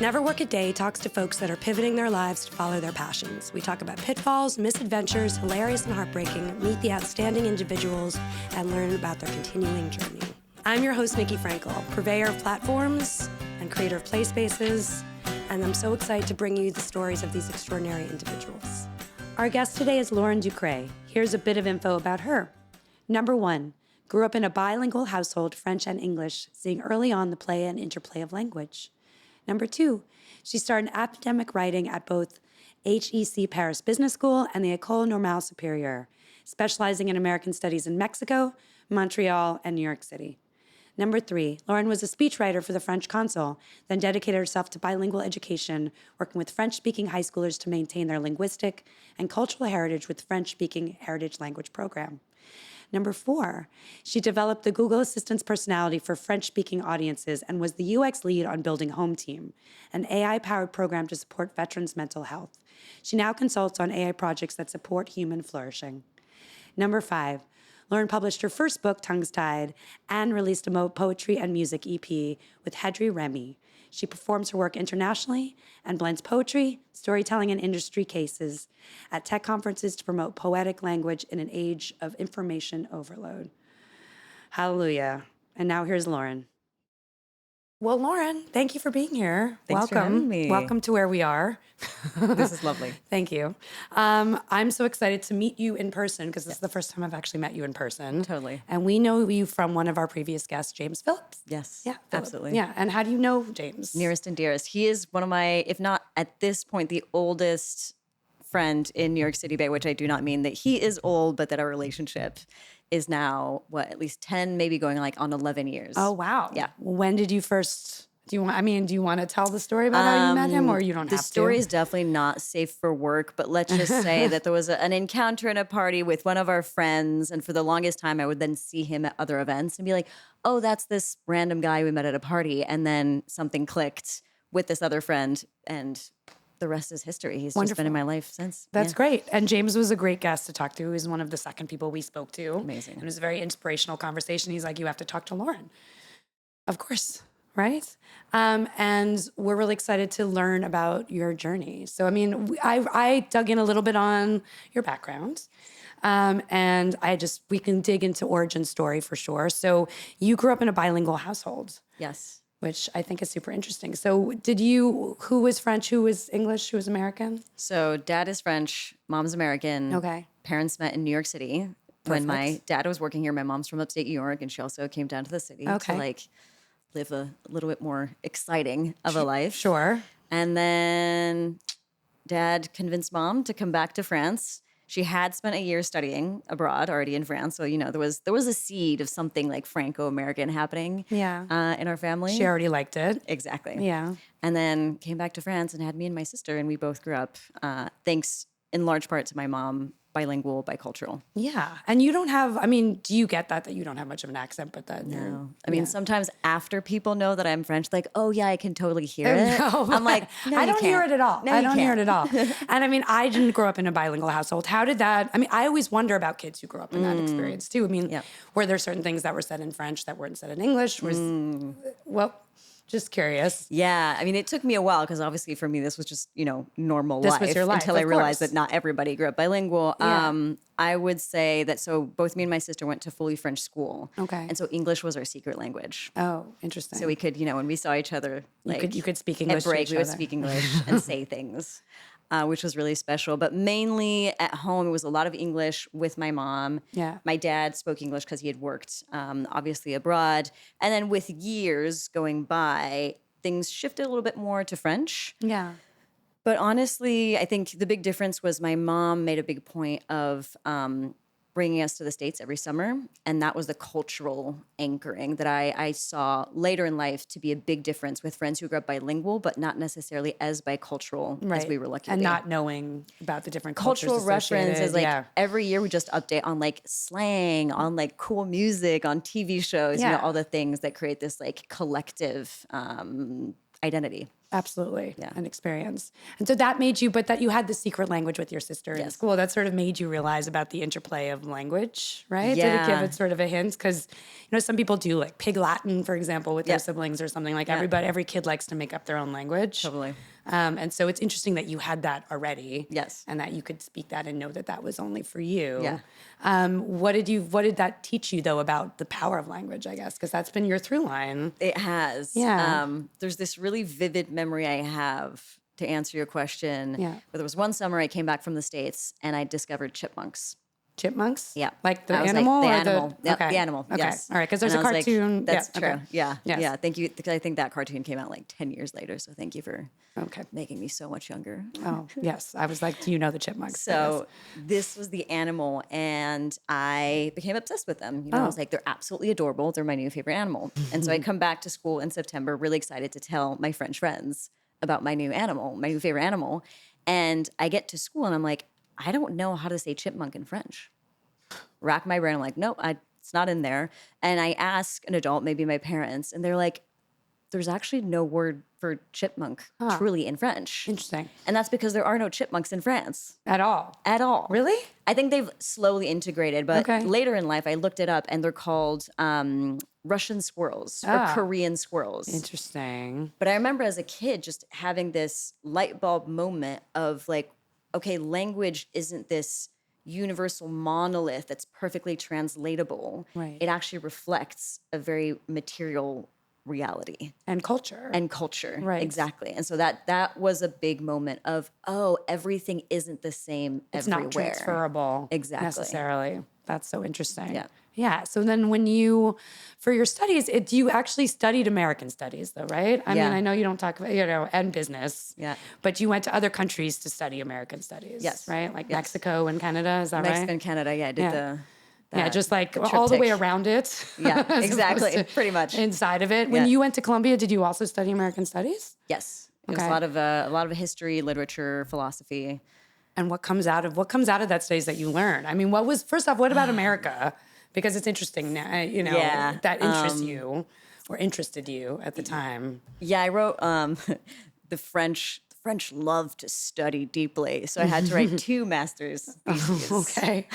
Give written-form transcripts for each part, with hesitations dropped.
Never Work a Day talks to folks that are pivoting their lives to follow their passions. We talk about pitfalls, misadventures, hilarious and heartbreaking, meet the outstanding individuals, and learn about their continuing journey. I'm your host, Nikki Frankel, purveyor of platforms and creator of play spaces, and I'm so excited to bring you the stories of these extraordinary individuals. Our guest today is Lauren Ducrey. Here's a bit of info about her. Number 1, grew up in a bilingual household, French and English, seeing early on the play and interplay of language. Number 2, she started academic writing at both HEC Paris Business School and the École Normale Supérieure, specializing in American studies in Mexico, Montreal, and New York City. Number 3, Lauren was a speechwriter for the French consul, then dedicated herself to bilingual education, working with French-speaking high schoolers to maintain their linguistic and cultural heritage with French-speaking heritage language program. Number 4, she developed the Google Assistant's personality for French-speaking audiences and was the UX lead on building Home Team, an AI-powered program to support veterans' mental health. She now consults on AI projects that support human flourishing. Number 5, Lauren published her first book, Tongues Tied, and released a poetry and music EP with Hedry Remy. She performs her work internationally and blends poetry, storytelling, and industry cases at tech conferences to promote poetic language in an age of information overload. Hallelujah. And now here's Lauren. Well, Lauren, thank you for being here. Thanks for having me. Welcome to where we are. This is lovely. Thank you. I'm so excited to meet you in person because this is the first time I've actually met you in person. Totally. And we know you from one of our previous guests, James Phillips. Yes. Yeah, absolutely. Yeah. And how do you know James? Nearest and dearest. He is one of my, if not at this point, the oldest friend in New York City Bay, which I do not mean that he is old, but that our relationship is now, at least 10, maybe going like on 11 years. Oh, wow. Yeah. When did you first, do you want to tell the story about how you met him, or you don't have to? The story is definitely not safe for work, but let's just say that there was an encounter in a party with one of our friends, and for the longest time, I would then see him at other events and be like, oh, that's this random guy we met at a party, and then something clicked with this other friend, and the rest is history. He's just been in my life since. That's great. And James was a great guest to talk to. He was one of the second people we spoke to. Amazing. And it was a very inspirational conversation. He's like, you have to talk to Lauren. Of course, right? And we're really excited to learn about your journey. So, I mean, I dug in a little bit on your background. And we can dig into origin story for sure. So you grew up in a bilingual household. Yes. Which I think is super interesting. So who was French, who was English, who was American? So dad is French, mom's American. Okay. Parents met in New York City. Perfect. When my dad was working here. My mom's from upstate New York, and she also came down to the city to live a little bit more exciting of a life. Sure. And then dad convinced mom to come back to France. She had spent a year studying abroad already in France. So, there was a seed of something like Franco-American happening in our family. She already liked it. Exactly. Yeah. And then came back to France and had me and my sister, and we both grew up, thanks in large part to my mom, bilingual, bicultural. Yeah. And you don't have, do you get that you don't have much of an accent, but that No. Sometimes after people know that I'm French, like, oh yeah, I can totally hear it. No. I'm like, no, I don't hear it at all. No, I don't hear it at all. And I didn't grow up in a bilingual household. How did that, I always wonder about kids who grew up in that experience too. Were there certain things that were said in French that weren't said in English? Just curious. Yeah. It took me a while because obviously for me, this was just, normal life. This was your life, until I of realized course. that not everybody grew up bilingual. Yeah. I would say that, so both me and my sister went to fully French school. Okay. And so English was our secret language. Oh, interesting. So we could, when we saw each other, you could speak English at break, to each we would other. speak English and say things, which was really special. But mainly at home, it was a lot of English with my mom. Yeah. My dad spoke English because he had worked, obviously, abroad. And then with years going by, things shifted a little bit more to French. Yeah. But honestly, I think the big difference was my mom made a big point of bringing us to the States every summer. And that was the cultural anchoring that I saw later in life to be a big difference with friends who grew up bilingual, but not necessarily as bicultural as we were lucky and to be. not knowing about the different Cultural cultures references, associated. every year we just update on slang, on cool music, on TV shows, all the things that create this collective identity. Absolutely. Yeah. An experience. And so that made you, but that you had the secret language with your sister in Yes. school, that sort of made you realize about the interplay of language, right? Did it give Yeah. it sort of a hint? Because, some people do like Pig Latin, for example, with their siblings or something. Like every kid likes to make up their own language. Totally. And so it's interesting that you had that already. Yes. And that you could speak that and know that that was only for you. Yeah. What did that teach you though about the power of language, I guess? Because that's been your through line. It has. Yeah. There's this really vivid memory I have to answer your question. Yeah. Where there was one summer I came back from the States and I discovered chipmunks. Chipmunks? Yeah. Like the I was animal? the or animal. Yep, okay. the animal. Okay. Yes. All right. Because there's And a I was like, cartoon. that's yeah. true. Okay. Yeah. Yes. Yeah. Thank you. Because I think that cartoon came out like 10 years later. So thank you for making me so much younger. Oh, yes. I was like, do you know the chipmunks? So this was the animal, and I became obsessed with them. I was like, they're absolutely adorable. They're my new favorite animal. And so I come back to school in September, really excited to tell my French friends about my new animal, my new favorite animal. And I get to school, and I'm like, I don't know how to say chipmunk in French. Rack my brain. I'm like, nope, it's not in there. And I ask an adult, maybe my parents, and they're like, there's actually no word for chipmunk truly in French. Interesting. And that's because there are no chipmunks in France. At all? At all. Really? I think they've slowly integrated, but Okay. later in life, I looked it up, and they're called Russian squirrels or Korean squirrels. Interesting. But I remember as a kid just having this light bulb moment of like, okay, language isn't this universal monolith that's perfectly translatable. Right. It actually reflects a very material reality And culture. and culture. Right. Exactly. And so that was a big moment of, everything isn't the same it's everywhere. not transferable Exactly. necessarily. That's so interesting. Yeah. Yeah. So then for your studies, you actually studied American studies though, right? I Yeah. mean, I know you don't talk about, and business. Yeah. But you went to other countries to study American studies. Yes. Right? Like Yes. Mexico and Canada, is that Mexico right? and Canada, yeah, I did Yeah. Yeah, just like the all the way triptych. around it. Yeah, as exactly, opposed to pretty much. inside of it. When Yeah. you went to Columbia, did you also study American studies? Yes. It was Okay. a lot of history, literature, philosophy. And what comes out of that studies that you learned? I mean, first off, what about America? Because it's interesting now, Yeah, that interests you or interested you at the time. Yeah, I wrote the French love to study deeply, so I had to write 2 master's theses. Okay.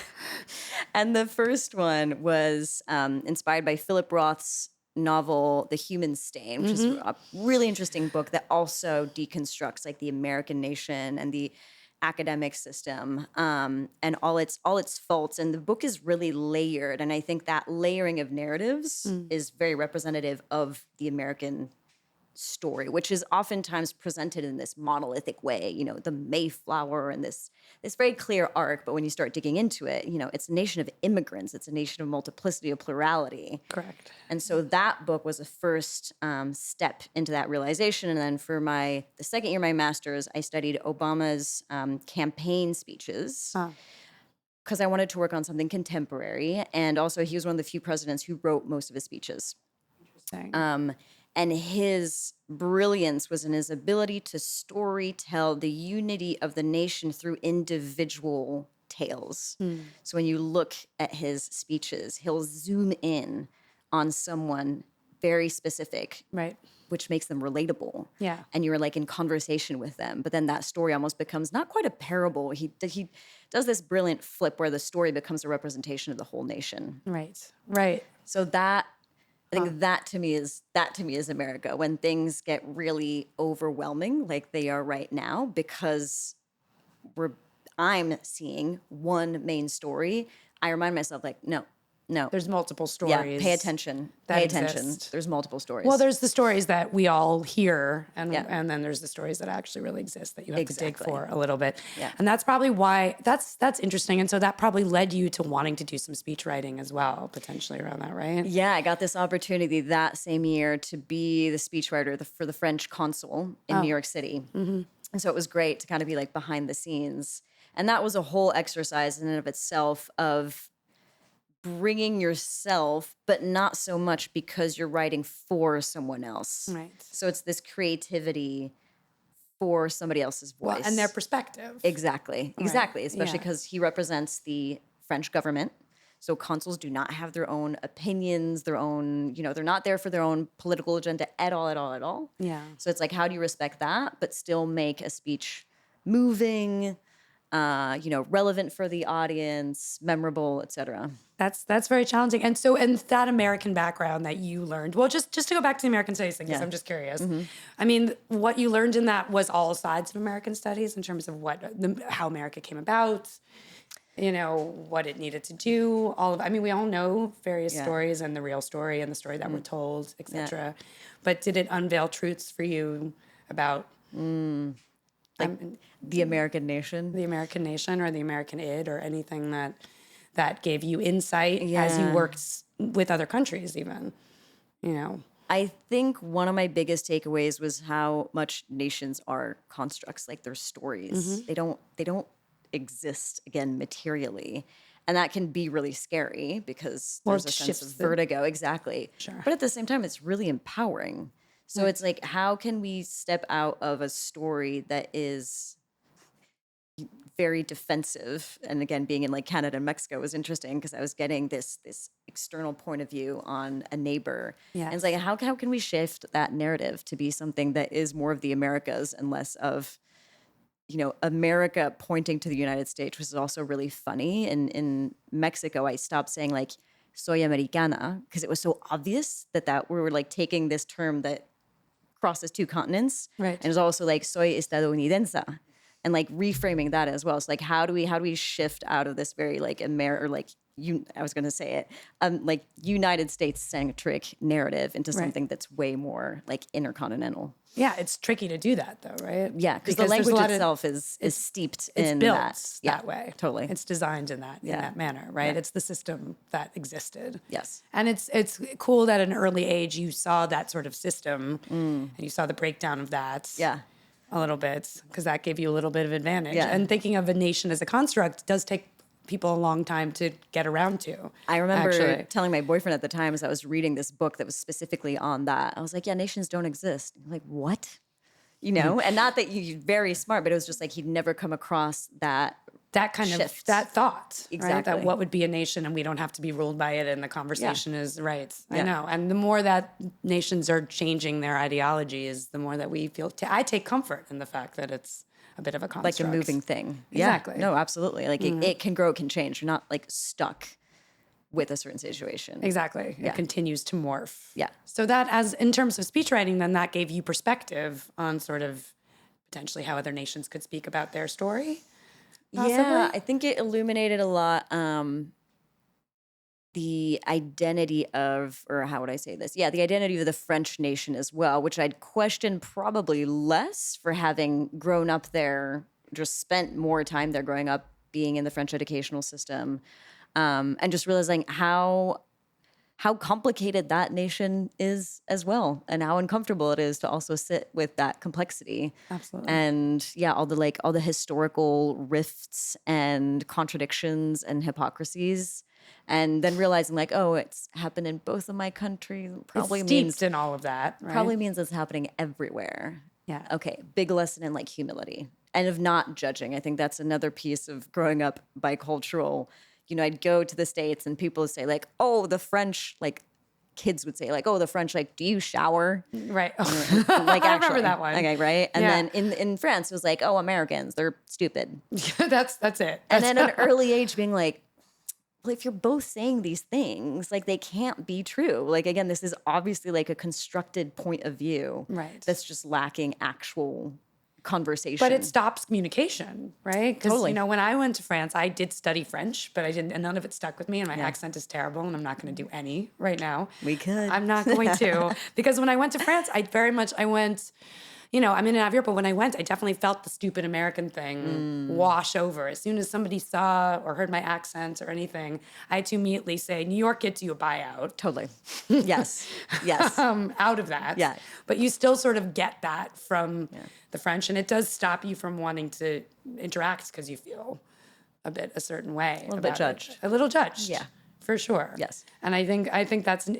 And the first one was inspired by Philip Roth's novel, The Human Stain, which is a really interesting book that also deconstructs like the American nation and the academic system and all its faults. And the book is really layered. And I think that layering of narratives is very representative of the American story, which is oftentimes presented in this monolithic way, the Mayflower and this very clear arc. But when you start digging into it, it's a nation of immigrants. It's a nation of multiplicity, of plurality. Correct. And so that book was a first step into that realization. And then for the second year of my master's, I studied Obama's campaign speeches because I wanted to work on something contemporary. And also he was one of the few presidents who wrote most of his speeches. Interesting. And his brilliance was in his ability to story tell the unity of the nation through individual tales. So when you look at his speeches, he'll zoom in on someone very specific, Right. which makes them relatable. Yeah. And you're like in conversation with them. But then that story almost becomes not quite a parable. He does this brilliant flip where the story becomes a representation of the whole nation. Right. Right. So I think that to me is America, when things get really overwhelming like they are right now, because I'm seeing one main story. I remind myself like, no. There's multiple stories. Yeah, pay attention. that Pay attention. exist. There's multiple stories. Well, there's the stories that we all hear, and Yeah. and then there's the stories that actually really exist that you have to dig Exactly. for a little bit. Yeah. And that's probably why that's interesting. And so that probably led you to wanting to do some speech writing as well, potentially around that, right? Yeah, I got this opportunity that same year to be the speechwriter for the French consul in New York City. And so it was great to kind of be like behind the scenes. And that was a whole exercise in and of itself of bringing yourself, but not so much because you're writing for someone else. Right. So it's this creativity for somebody else's voice. Well, and their perspective. Exactly. Especially Yeah. because he represents the French government. So consuls do not have their own opinions, their own, they're not there for their own political agenda at all, at all, at all. Yeah. So it's like, how do you respect that, but still make a speech moving, relevant for the audience, memorable, etc. That's very challenging. And so, and that American background that you learned, well, just to go back to the American studies thing, because I'm just curious. I mean, what you learned in that was all sides of American studies in terms of how America came about, what it needed to do, we all know various stories and the real story and the story that we're told, etc. But did it unveil truths for you about the American nation? The American nation or the American id or anything that gave you insight as you worked with other countries even, I think one of my biggest takeaways was how much nations are constructs, like they're stories. They don't exist, again, materially. And that can be really scary because there's a sense of vertigo. Exactly. Sure. But at the same time, it's really empowering. So it's like, how can we step out of a story that is very defensive? And again, being in like Canada and Mexico was interesting because I was getting this external point of view on a neighbor. Yes. And it's like, how can we shift that narrative to be something that is more of the Americas and less of, America pointing to the United States, which is also really funny. And in Mexico, I stopped saying like, soy americana, because it was so obvious that we were like taking this term that crosses two continents. Right. And it's also like, soy estadounidense. And like reframing that as well. It's like, how do we shift out of this very like I was going to say it, like United States centric narrative into something that's way more like intercontinental. Yeah, it's tricky to do that though, right? Yeah, because the language itself is steeped in built that way. Totally. It's designed in that manner, right? It's the system that existed. Yes. And it's cool that at an early age you saw that sort of system and you saw the breakdown of that. Yeah. A little bit, because that gave you a little bit of advantage. Yeah. And thinking of a nation as a construct does take people a long time to get around to. I remember telling my boyfriend at the time as I was reading this book that was specifically on that. I was like, yeah, nations don't exist. I'm like, what? And not that you're very smart, but it was just like he'd never come across that kind shift. of that thought, exactly. Right? That what would be a nation and we don't have to be ruled by it and the conversation is right. I know. And the more that nations are changing their ideologies, the more that we feel, I take comfort in the fact that it's a bit of a construct. Like a moving thing. Exactly. Yeah. No, absolutely. Like it can grow, it can change. You're not like stuck with a certain situation. Exactly. It continues to morph. Yeah. So that as in terms of speech writing, then that gave you perspective on sort of potentially how other nations could speak about their story. Possibly? Yeah, I think it illuminated a lot the identity of, or how would I say this? Yeah, the identity of the French nation as well, which I'd question probably less for having grown up there, just spent more time there growing up, being in the French educational system, and just realizing how complicated that nation is as well, and how uncomfortable it is to also sit with that complexity. Absolutely. And yeah, all the historical rifts and contradictions and hypocrisies, and then realizing like, oh, it's happened in both of my countries. Probably it's means steeped in all of that. Right? Probably means it's happening everywhere. Yeah. Okay. Big lesson in like humility and of not judging. I think that's another piece of growing up bicultural. I'd go to the States and people would say like, oh, the French, like kids would say like, oh, the French, like, do you shower? Right. Like, I remember that one. Okay, right? And then in France, it was like, oh, Americans, they're stupid. That's it. And then at an early age being like, well, if you're both saying these things, like they can't be true. Like, again, this is obviously like a constructed point of view. Right. That's just lacking actual conversation. But it stops communication, right? Because, Totally. when I went to France, I did study French, but I didn't, and none of it stuck with me, and my accent is terrible, and I'm not going to do any right now. We could. I'm not going to. Because when I went to France, I went, I'm in and out of Europe, but when I went, I definitely felt the stupid American thing wash over. As soon as somebody saw or heard my accent or anything, I had to immediately say, New York gets you a buyout. Totally. Yes. Yes. Out of that. Yeah. But you still sort of get that from the French, and it does stop you from wanting to interact because you feel a bit a certain way. A little bit judged. A little judged. Yeah. For sure. Yes. And I think that's,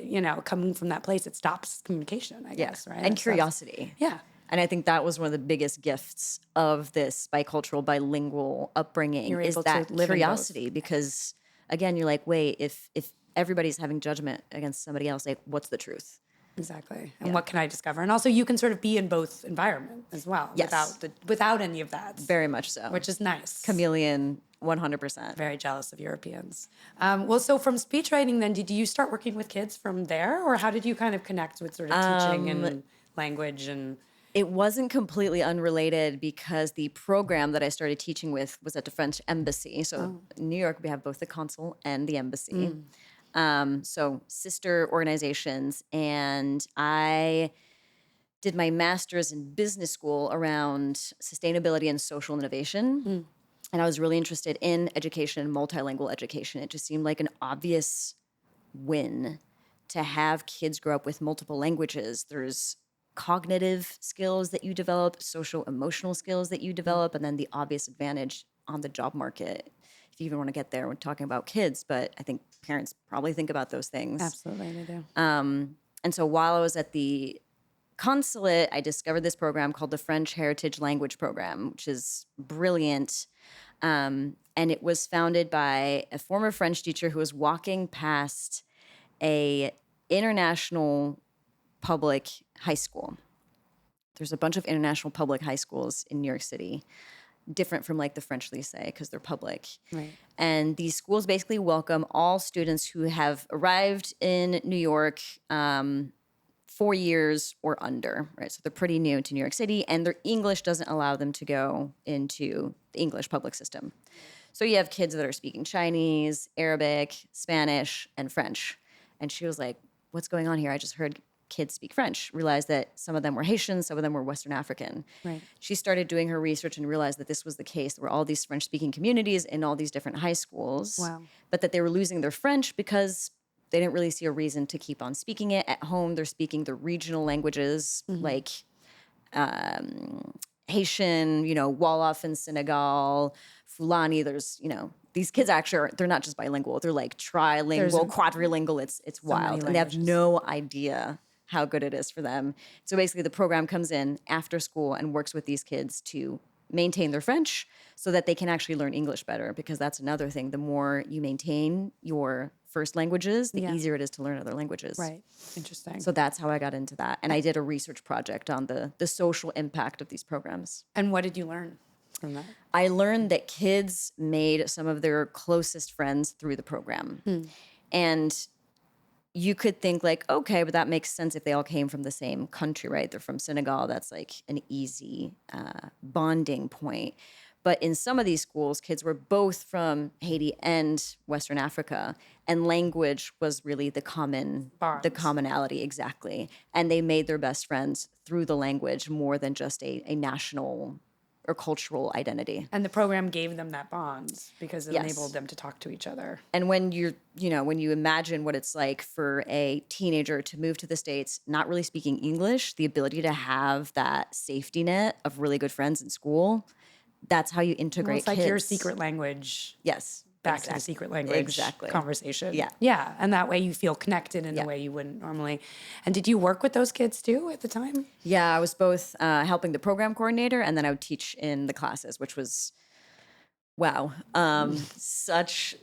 coming from that place, it stops communication, I guess, right? And curiosity. Yeah. And I think that was one of the biggest gifts of this bicultural, bilingual upbringing You're is able that to live in curiosity both. because, again, you're like, wait, if everybody's having judgment against somebody else, like, what's the truth? Exactly. And what can I discover? And also you can sort of be in both environments as well. Yes. Without any of that. Very much so. Which is nice. Chameleon, 100%. Very jealous of Europeans. Well, so from speech writing then, did you start working with kids from there? Or how did you kind of connect with sort of teaching and language and... It wasn't completely unrelated because the program that I started teaching with was at the French embassy. So in New York, we have both the consul and the embassy. So sister organizations. And I did my master's in business school around sustainability and social innovation. And I was really interested in education and multilingual education. It just seemed like an obvious win to have kids grow up with multiple languages. There's cognitive skills that you develop, social emotional skills that you develop, and then the obvious advantage on the job market, if you even want to get there when talking about kids. But I think parents probably think about those things. Absolutely, they do. And so while I was at the consulate, I discovered this program called the French Heritage Language Program, which is brilliant. And it was founded by a former French teacher who was walking past a international public high school. There's a bunch of international public high schools in New York City, different from like the French lycée because they're public. Right. And these schools basically welcome all students who have arrived in New York 4 years or under, right? So they're pretty new to New York City, and their English doesn't allow them to go into the English public system. So you have kids that are speaking Chinese, Arabic, Spanish, and French. And she was like, what's going on here? I just heard kids speak French, realized that some of them were Haitian, some of them were Western African. Right. She started doing her research and realized that this was the case. There were all these French-speaking communities in all these different high schools, Wow. but that they were losing their French because they didn't really see a reason to keep on speaking it. At home, they're speaking the regional languages like Haitian, Wolof in Senegal, Fulani. There's, these kids actually they're not just bilingual. They're like trilingual, quadrilingual. It's wild. And they have no idea how good it is for them. So basically the program comes in after school and works with these kids to maintain their French so that they can actually learn English better, because that's another thing. The more you maintain your first languages, the easier it is to learn other languages. Right. Interesting. So that's how I got into that. And I did a research project on the social impact of these programs. And what did you learn from that? I learned that kids made some of their closest friends through the program. And you could think like, okay, but that makes sense if they all came from the same country, right? They're from Senegal. That's like an easy bonding point. But in some of these schools, kids were both from Haiti and Western Africa, and language was really the commonality, exactly. And they made their best friends through the language more than just a national or cultural identity. And the program gave them that bond because it enabled them to talk to each other. And when when you imagine what it's like for a teenager to move to the States, not really speaking English, the ability to have that safety net of really good friends in school, that's how you integrate It's like kids. your secret language. Yes. Back to the secret language conversation. Yeah. Yeah. And that way you feel connected in a way you wouldn't normally. And did you work with those kids too at the time? Yeah, I was both helping the program coordinator, and then I would teach in the classes, which was, wow, such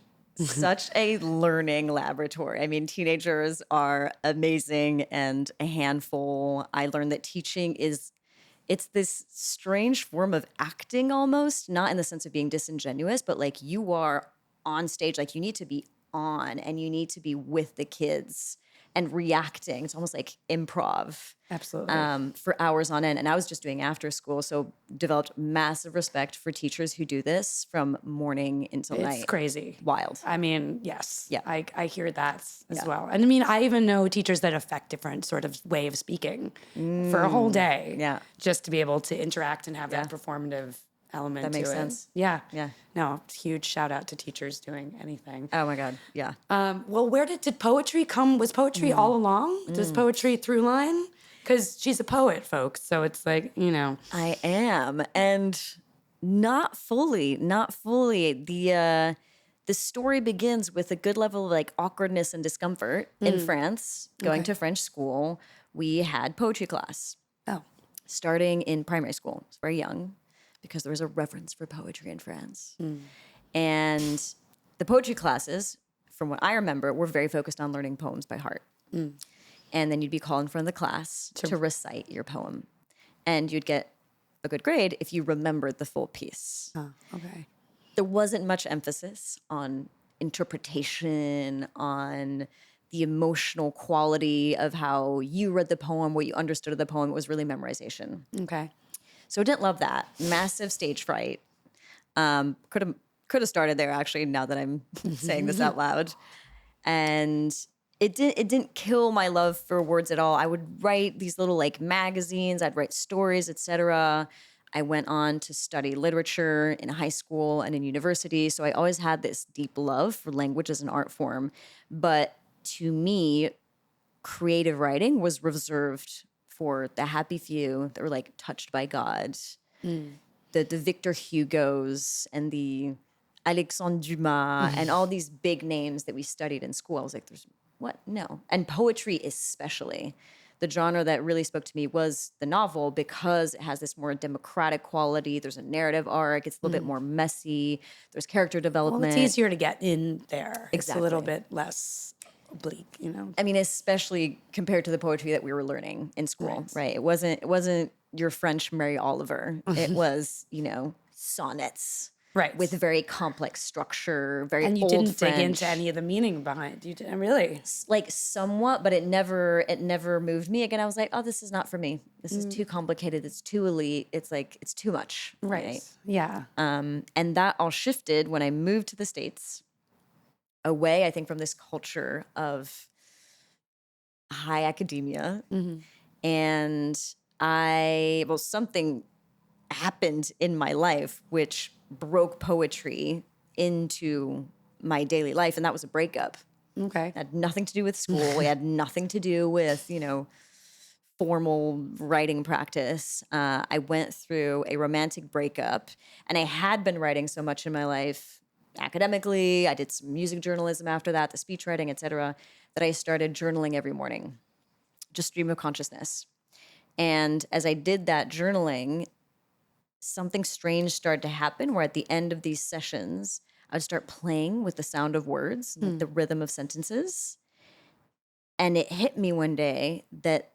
a learning laboratory. I mean, teenagers are amazing and a handful. I learned that teaching it's this strange form of acting almost, not in the sense of being disingenuous, but like you are on stage, like you need to be on and you need to be with the kids and reacting. It's almost like improv. Absolutely. For hours on end. And I was just doing after school, so developed massive respect for teachers who do this from morning until night. It's crazy. Wild. I mean, yes. Yeah. I hear that as well. And I mean, I even know teachers that affect different sort of way of speaking for a whole day. Yeah. Just to be able to interact and have that performative element to it. That makes sense. Yeah. Yeah. No, huge shout out to teachers doing anything. Oh my God. Yeah. Well, where did poetry come? Was poetry all along? Does poetry through line? Because she's a poet, folks. So it's like, I am. And not fully. The story begins with a good level of like awkwardness and discomfort in France, going to French school. We had poetry class. Oh. Starting in primary school. It's very young because there was a reverence for poetry in France. And the poetry classes, from what I remember, were very focused on learning poems by heart. And then you'd be called in front of the class to recite your poem. And you'd get a good grade if you remembered the full piece. Oh, okay. There wasn't much emphasis on interpretation, on the emotional quality of how you read the poem, what you understood of the poem. It was really memorization. Okay. So I didn't love that. Massive stage fright. Could have started there, actually, now that I'm saying this out loud. And it didn't kill my love for words at all. I would write these little like magazines, I'd write stories, etc. I went on to study literature in high school and in university. So I always had this deep love for language as an art form. But to me, creative writing was reserved for the happy few that were like touched by God. The Victor Hugos and the Alexandre Dumas and all these big names that we studied in school. I was like, there's what? No. And poetry especially. The genre that really spoke to me was the novel because it has this more democratic quality. There's a narrative arc. It's a little bit more messy. There's character development. Well, it's easier to get in there. Exactly. It's a little bit less oblique, you know? I mean, especially compared to the poetry that we were learning in school, right? It wasn't your French Mary Oliver. It was, sonnets. Right. With a very complex structure, very old And you didn't French. dig into any of the meaning behind it. You didn't really? Like somewhat, but it never moved me. Again, I was like, oh, this is not for me. This is too complicated. It's too elite. It's like, it's too much. Right. Yeah. And that all shifted when I moved to the States, away, I think, from this culture of high academia. And something happened in my life which broke poetry into my daily life, and that was a breakup. Okay. It had nothing to do with school. It had nothing to do with, formal writing practice. I went through a romantic breakup, and I had been writing so much in my life academically. I did some music journalism after that, the speech writing, etc., that I started journaling every morning, just stream of consciousness. And as I did that journaling, something strange started to happen where at the end of these sessions, I would start playing with the sound of words, the rhythm of sentences. And it hit me one day that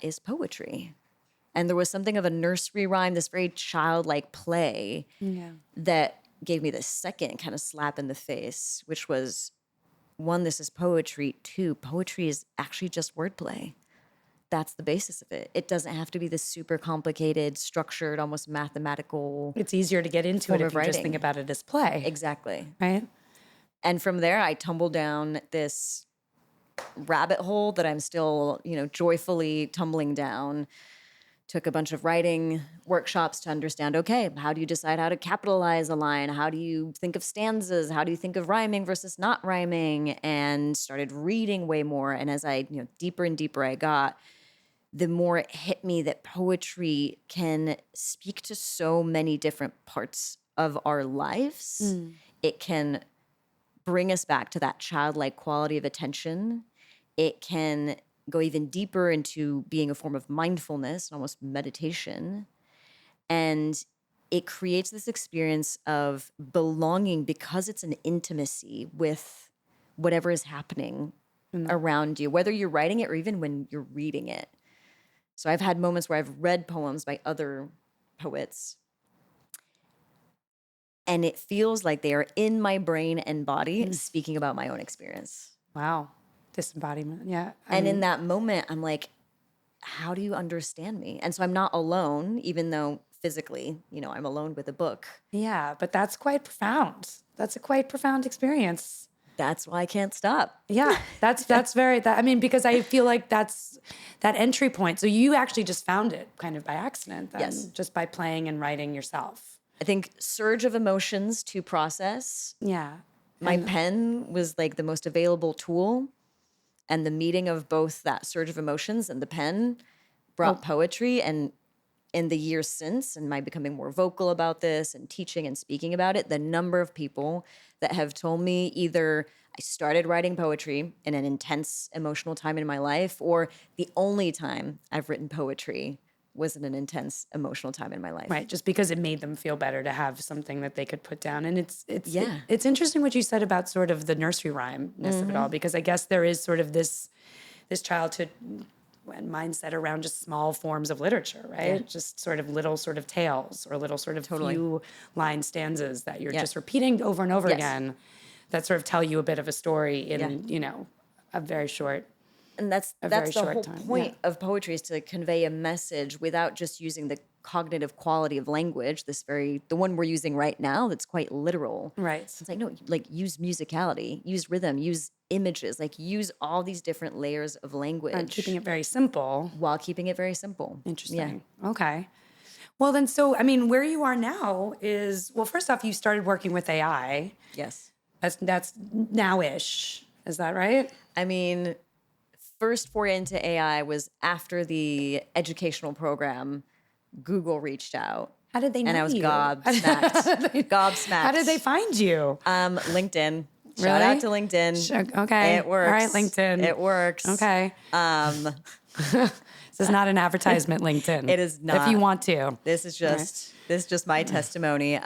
is poetry. And there was something of a nursery rhyme, this very childlike play that gave me this second kind of slap in the face, which was, one, this is poetry. Two, poetry is actually just wordplay. That's the basis of it. It doesn't have to be this super complicated, structured, almost mathematical. It's easier to get into it if you writing. just think about it as play. Exactly. Right? And from there, I tumbled down this rabbit hole that I'm still, joyfully tumbling down. Took a bunch of writing workshops to understand, okay, how do you decide how to capitalize a line? How do you think of stanzas? How do you think of rhyming versus not rhyming? And started reading way more. And as I, deeper and deeper I got, the more it hit me that poetry can speak to so many different parts of our lives. It can bring us back to that childlike quality of attention. It can go even deeper into being a form of mindfulness, almost meditation. And it creates this experience of belonging because it's an intimacy with whatever is happening around you, whether you're writing it or even when you're reading it. So I've had moments where I've read poems by other poets, and it feels like they are in my brain and body speaking about my own experience. Wow. Disembodiment. Yeah. And in that moment, I'm like, how do you understand me? And so I'm not alone, even though physically, I'm alone with a book. Yeah, but that's quite profound. That's a quite profound experience. That's why I can't stop. Yeah, that's very, because I feel like that's that entry point. So you actually just found it kind of by accident then, Yes. just by playing and writing yourself. I think surge of emotions to process. Yeah. My pen was like the most available tool. And the meeting of both that surge of emotions and the pen brought poetry. And in the years since, and my becoming more vocal about this and teaching and speaking about it, the number of people that have told me either I started writing poetry in an intense emotional time in my life, or the only time I've written poetry was an intense emotional time in my life. Right, just because it made them feel better to have something that they could put down. And Yeah. it's interesting what you said about sort of the nursery rhyme-ness of it all, because I guess there is sort of this childhood and mindset around just small forms of literature, right? Yeah. Just sort of little sort of tales or little sort of Totally. few line stanzas that you're Yeah. just repeating over and over Yes. again that sort of tell you a bit of a story in, Yeah. you know, a very short And that's very the short whole time, point yeah. of poetry, is to convey a message without just using the cognitive quality of language, the one we're using right now that's quite literal. Right. It's like, no, like use musicality, use rhythm, use images, like use all these different layers of language. And keeping it very simple. While keeping it very simple. Interesting. Yeah. Okay. Well, then, so, I mean, where you are now is, well, first off, you started working with AI. Yes. That's now-ish. Is that right? I mean, first foray into AI was after the educational program. Google reached out. How did they know and I was you? gobsmacked. Gobsmacked. How did they find you? LinkedIn. Shout Really? out to LinkedIn. Okay. It works. All right, LinkedIn. It works. Okay. This is not an advertisement, LinkedIn. It is not. If you want to. This is just my testimony.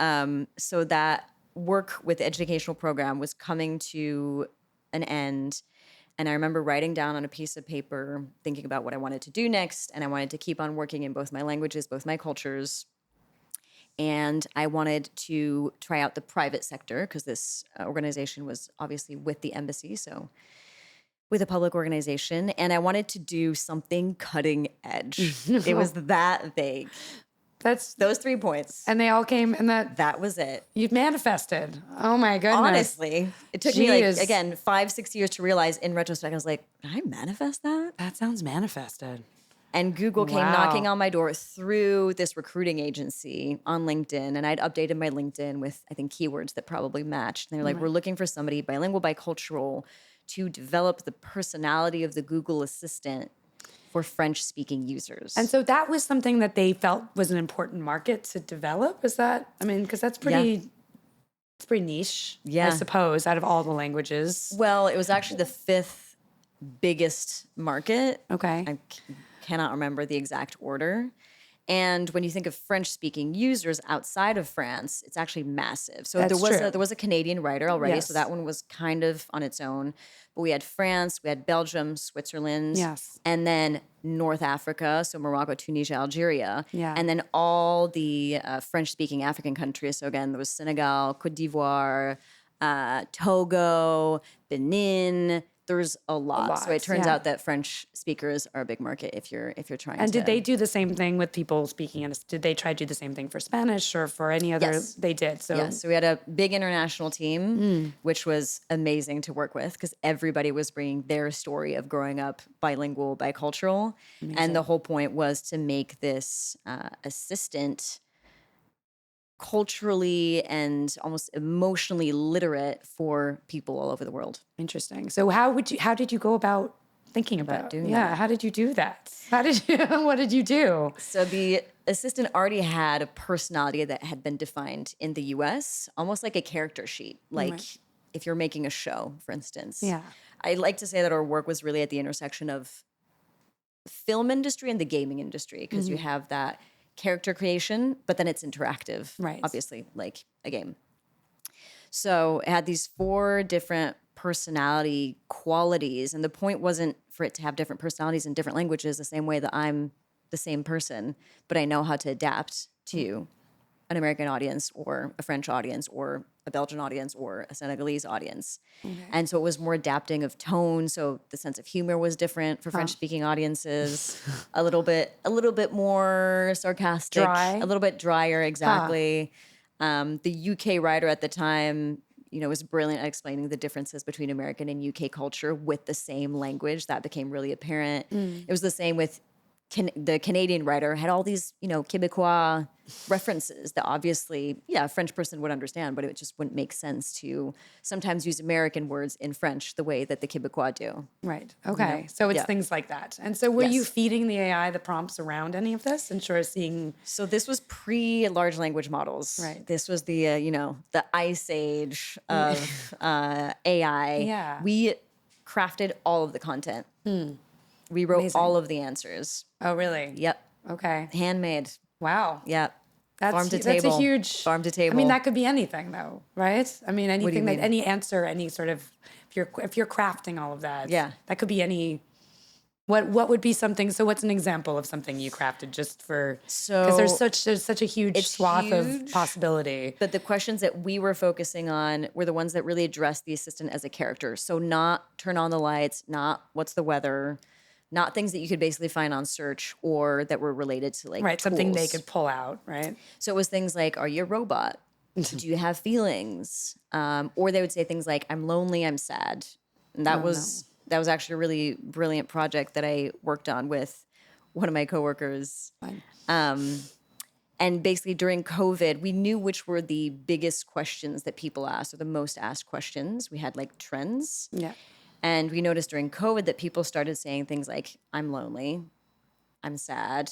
So that work with the educational program was coming to an end. And I remember writing down on a piece of paper, thinking about what I wanted to do next. And I wanted to keep on working in both my languages, both my cultures. And I wanted to try out the private sector, because this organization was obviously with the embassy, so with a public organization. And I wanted to do something cutting edge. It was that vague. That's Those 3 points. and they all came and That was it. you've manifested. Oh my goodness. Honestly, it took me, like, Jeez. again, 5-6 years to realize in retrospect. I was like, did I manifest that? That sounds manifested. And Google came Wow. knocking on my door through this recruiting agency on LinkedIn. And I'd updated my LinkedIn with, I think, keywords that probably matched. And they're like, we're looking for somebody bilingual, bicultural, to develop the personality of the Google Assistant for French-speaking users. And so that was something that they felt was an important market to develop. Is that, I mean, because that's pretty, it's pretty niche, Yeah. I suppose, out of all the languages. Well, it was actually the 5th biggest market. Okay. I cannot remember the exact order. And when you think of French-speaking users outside of France, it's actually massive. So That's true. there was a Canadian writer already, Yes. so that one was kind of on its own. But we had France, we had Belgium, Switzerland, Yes. and then North Africa, so Morocco, Tunisia, Algeria, Yeah. and then all the French-speaking African countries. So again, there was Senegal, Cote d'Ivoire, Togo, Benin. There's a lot. So it turns yeah. out that French speakers are a big market if you're trying And to. did they do the same thing with people speaking in, did they try to do the same thing for Spanish or for any other? Yes. They did. So Yes, so we had a big international team, which was amazing to work with, because everybody was bringing their story of growing up bilingual, bicultural. And the whole point was to make this assistant culturally and almost emotionally literate for people all over the world. interesting. So how did you go about thinking about doing yeah, that? how did you do that? What did you do? So the assistant already had a personality that had been defined in the US, almost like a character sheet, like if you're making a show, for instance. Yeah. I like to say that our work was really at the intersection of film industry and the gaming industry, because you have that character creation, but then it's interactive, Right. obviously, like a game. So it had these 4 different personality qualities, and the point wasn't for it to have different personalities in different languages the same way that I'm the same person, but I know how to adapt to an American audience or a French audience or a Belgian audience or a Senegalese audience. And so it was more adapting of tone. So the sense of humor was different for French-speaking audiences, a little bit more sarcastic, Dry? a little bit drier, exactly. The UK writer at the time, was brilliant at explaining the differences between American and UK culture with the same language. That became really apparent. It was the same with the Canadian writer, had all these, Quebecois references that obviously, a French person would understand, but it just wouldn't make sense to sometimes use American words in French the way that the Quebecois do. Right. Okay. So it's Yeah. things like that. And so were you Yes. feeding the AI the prompts around any of this and sort of seeing So this was pre-large language models. Right. This was the, the ice age of AI. Yeah. We crafted all of the content. We wrote Amazing. all of the answers. Oh, really? Yep. Okay. Handmade. Wow. Yeah. Farm to That's a table. huge. Farm to table. I mean, that could be anything, though, right? I mean, What do you anything that mean? any answer, any sort of if you're crafting all of that, Yeah. that could be any. What would be something? So, what's an example of something you crafted just for? Because So there's such a huge it's swath of huge, possibility. but the questions that we were focusing on were the ones that really addressed the assistant as a character. So not turn on the lights, not what's the weather, not things that you could basically find on search or that were related to like Right, something they tools. could pull out, right? So it was things like, are you a robot? Do you have feelings? Or they would say things like, I'm lonely, I'm sad. And that Oh, no. that was actually a really brilliant project that I worked on with one of my coworkers. Fine. And basically during COVID, we knew which were the biggest questions that people asked or the most asked questions. We had like trends. Yeah. And we noticed during COVID that people started saying things like, I'm lonely, I'm sad,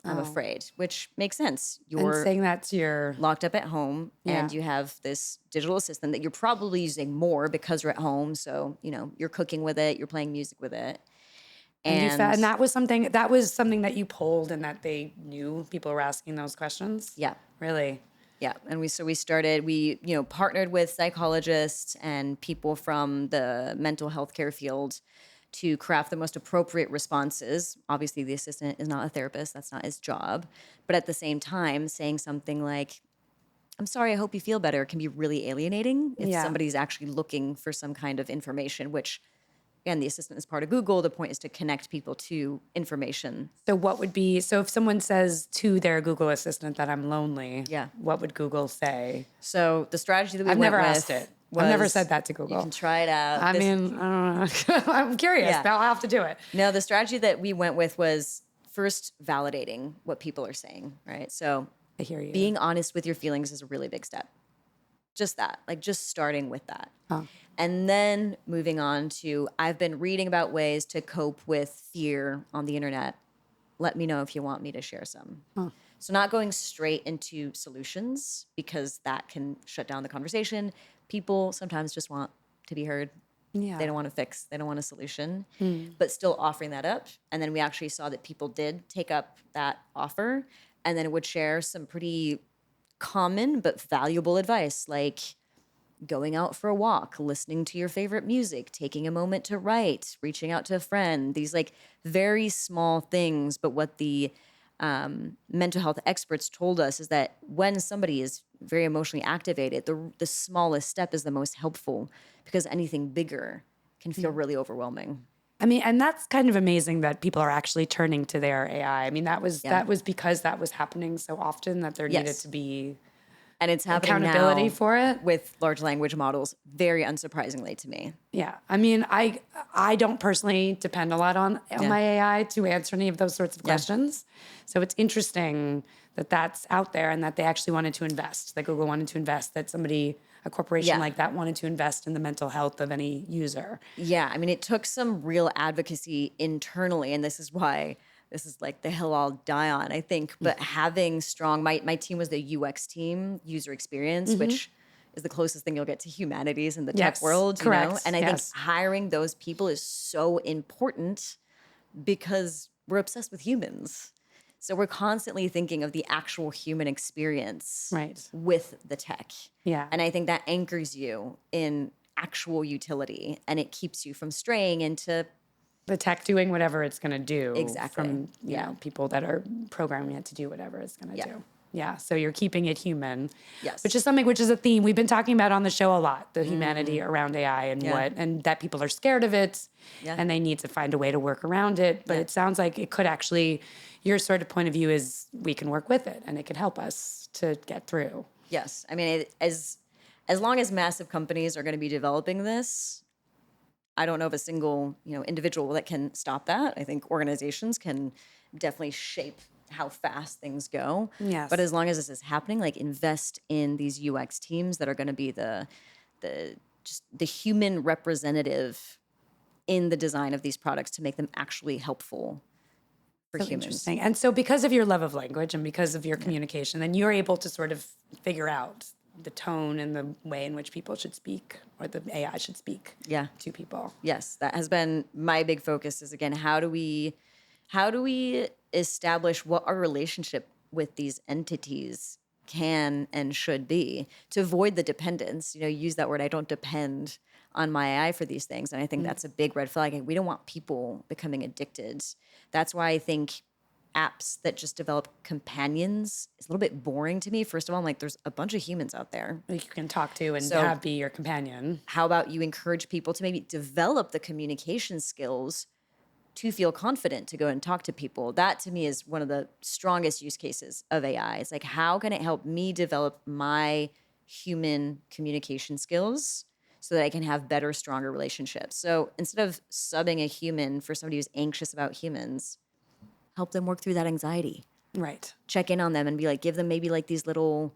I'm afraid, which makes sense. And You're saying that to your locked up at home and Yeah. you have this digital assistant that you're probably using more because you're at home. So, you're cooking with it, you're playing music with it. and that was something that you polled and that they knew people were asking those questions. Yeah. Really. Yeah, and we partnered with psychologists and people from the mental health care field to craft the most appropriate responses. Obviously, the assistant is not a therapist, that's not his job. But at the same time, saying something like, I'm sorry, I hope you feel better, can be really alienating if Yeah. somebody's actually looking for some kind of information, which, again, the assistant is part of Google. The point is to connect people to information. So if someone says to their Google Assistant that I'm lonely, Yeah. what would Google say? So the strategy that we I've went never with asked it. I've never was- said that to Google. You can try it out. I don't know. I'm curious, Yeah. but I'll have to do it. No, the strategy that we went with was first validating what people are saying, right? So I hear you. being honest with your feelings is a really big step. Just that, like just starting with that. Oh. And then moving on to, I've been reading about ways to cope with fear on the internet. Let me know if you want me to share some. So not going straight into solutions because that can shut down the conversation. People sometimes just want to be heard. Yeah. They don't want to fix. They don't want a solution, but still offering that up. And then we actually saw that people did take up that offer and then it would share some pretty common but valuable advice like going out for a walk, listening to your favorite music, taking a moment to write, reaching out to a friend. These like very small things. But what the mental health experts told us is that when somebody is very emotionally activated, the smallest step is the most helpful because anything bigger can feel really overwhelming. I mean, and that's kind of amazing that people are actually turning to their AI. I mean, that was because that was happening so often that there needed to be And it's happening accountability now for it. with large language models, very unsurprisingly to me. Yeah. I mean, I don't personally depend a lot on my AI to answer any of those sorts of questions. So it's interesting that that's out there and that they actually wanted to invest, that Google wanted to invest, that a corporation like that wanted to invest in the mental health of any user. Yeah, I mean, it took some real advocacy internally, and this is why this is like the hill I'll die on, I think. But having strong, my team was the UX team, user experience, which is the closest thing you'll get to humanities in the tech world, correct. you know? And I think hiring those people is so important because we're obsessed with humans. So we're constantly thinking of the actual human experience with the tech. Yeah. And I think that anchors you in actual utility and it keeps you from straying into the tech doing whatever it's going to do. Exactly. From, you know, people that are programming it to do whatever it's going to do. Yeah. So you're keeping it human. Yes. Which is a theme we've been talking about on the show a lot, the humanity around AI and that people are scared of it and they need to find a way to work around it. But it sounds like it could actually, your sort of point of view is we can work with it and it could help us to get through. Yes. I mean, as long as massive companies are going to be developing this, I don't know of a single, individual that can stop that. I think organizations can definitely shape how fast things go. Yes. But as long as this is happening, like invest in these UX teams that are going to be the human representative in the design of these products to make them actually helpful for humans. Interesting. And so because of your love of language and because of your communication, then you're able to sort of figure out the tone and the way in which people should speak or the AI should speak to people. Yes, that has been my big focus is, again, how do we How do we establish what our relationship with these entities can and should be to avoid the dependence? You use that word, I don't depend on my AI for these things. And I think that's a big red flag. We don't want people becoming addicted. That's why I think apps that just develop companions is a little bit boring to me. First of all, I'm like, there's a bunch of humans out there Like you can talk to and So- have be your companion. how about you encourage people to maybe develop the communication skills to feel confident to go and talk to people? That to me is one of the strongest use cases of AI. It's like, how can it help me develop my human communication skills so that I can have better, stronger relationships? So instead of subbing a human for somebody who's anxious about humans, help them work through that anxiety. Right. Check in on them and be like, give them maybe like these little,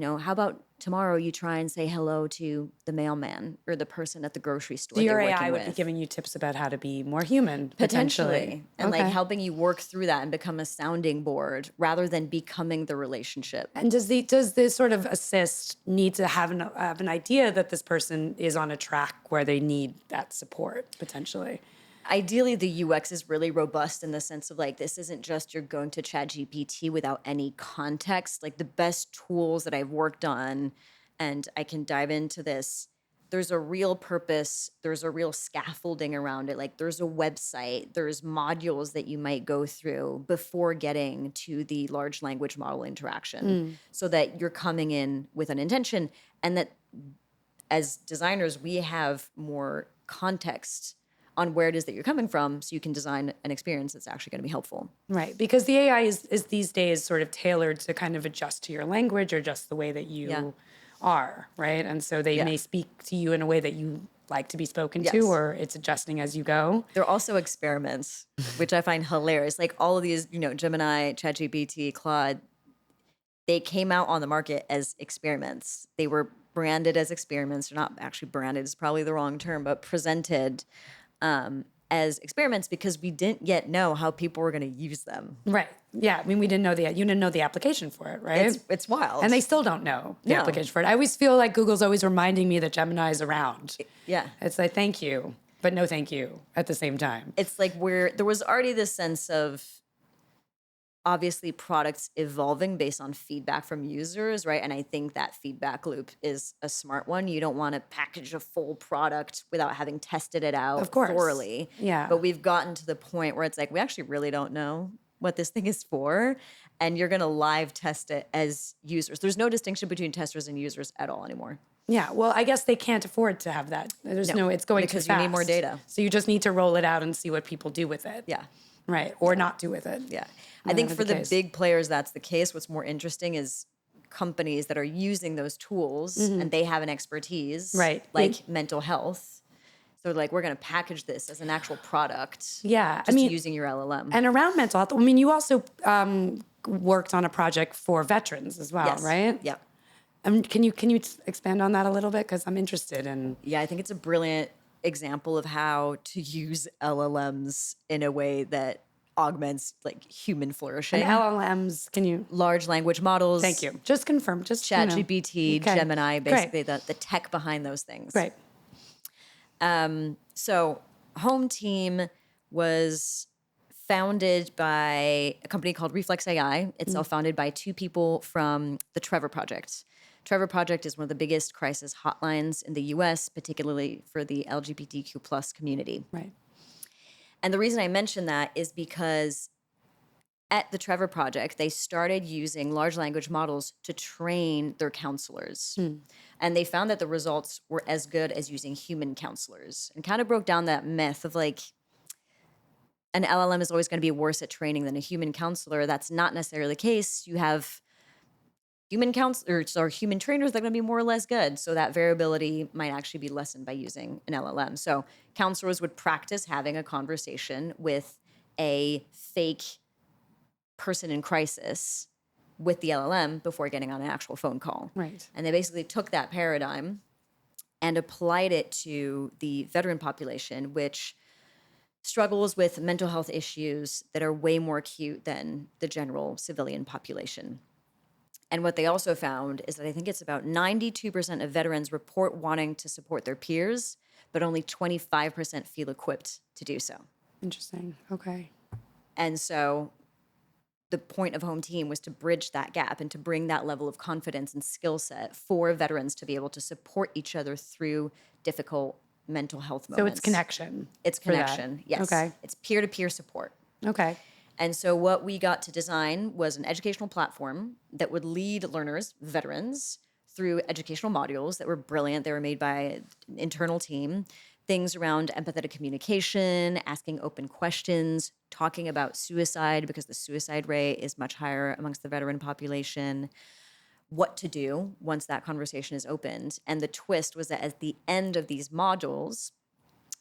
how about tomorrow you try and say hello to the mailman or the person at the grocery store So your they're AI working would be with? giving you tips about how to be more human, Potentially. And like Okay. helping you work through that and become a sounding board rather than becoming the relationship. And does this sort of assist need to have an idea that this person is on a track where they need that support potentially? Ideally, the UX is really robust in the sense of like, this isn't just you're going to ChatGPT without any context. Like the best tools that I've worked on, and I can dive into this, there's a real purpose, there's a real scaffolding around it. Like there's a website, there's modules that you might go through before getting to the large language model interaction so that you're coming in with an intention, and that as designers, we have more context on where it is that you're coming from so you can design an experience that's actually going to be helpful. Right, because the AI is these days sort of tailored to kind of adjust to your language or just the way that you Yeah. are, right? And so they Yeah. may speak to you in a way that you like to be spoken Yes. to, or it's adjusting as you go. They're also experiments, which I find hilarious. Like all of these, Gemini, ChatGPT, Claude, they came out on the market as experiments. They were branded as experiments. They're not actually branded is probably the wrong term, but presented as experiments because we didn't yet know how people were going to use them. Right. Yeah. I mean, you didn't know the application for it, right? It's wild. And they still don't know the No. application for it. I always feel like Google's always reminding me that Gemini is around. Yeah. It's like, thank you, but no thank you at the same time. It's like there was already this sense of obviously products evolving based on feedback from users, right? And I think that feedback loop is a smart one. You don't want to package a full product without having tested it out Of course. thoroughly. Yeah. But we've gotten to the point where it's like, we actually really don't know what this thing is for. And you're going to live test it as users. There's no distinction between testers and users at all anymore. Yeah, well, I guess they can't afford to have that. It's going because too you need more fast. data. So you just need to roll it out and see what people do with it. Yeah. Right, or not do with it. Yeah. I think for the case. big players, that's the case. What's more interesting is companies that are using those tools and they have an expertise, Right. like mental health. So like, we're going to package this as an actual product. Yeah, Just using your LLM. And around mental health, I mean, you also worked on a project for veterans as well, Yes. right? Yep. Can you expand on that a little bit? Because I'm interested in. Yeah, I think it's a brilliant example of how to use LLMs in a way that augments like human flourishing. And LLMs, can you? Large language models. Thank you. Just confirm. Just ChatGPT, Okay. Gemini, Great. basically the tech behind those things. Great. So Home Team was founded by a company called Reflex AI. It's self-founded by two people from the Trevor Project. Trevor Project is one of the biggest crisis hotlines in the US, particularly for the LGBTQ plus community. Right. And the reason I mention that is because at the Trevor Project, they started using large language models to train their counselors. And they found that the results were as good as using human counselors, and kind of broke down that myth of like, an LLM is always going to be worse at training than a human counselor. That's not necessarily the case. You have human counselors or human trainers that are going to be more or less good. So that variability might actually be lessened by using an LLM. So counselors would practice having a conversation with a fake person in crisis with the LLM before getting on an actual phone call. Right. And they basically took that paradigm and applied it to the veteran population, which struggles with mental health issues that are way more acute than the general civilian population. And what they also found is that I think it's about 92% of veterans report wanting to support their peers, but only 25% feel equipped to do so. Interesting. Okay. And so the point of Home Team was to bridge that gap and to bring that level of confidence and skill set for veterans to be able to support each other through difficult mental health moments. So it's connection. It's for that. connection, yes. Okay. It's peer-to-peer support. Okay. And so what we got to design was an educational platform that would lead learners, veterans, through educational modules that were brilliant. They were made by an internal team. Things around empathetic communication, asking open questions, talking about suicide because the suicide rate is much higher amongst the veteran population, what to do once that conversation is opened. And the twist was that at the end of these modules,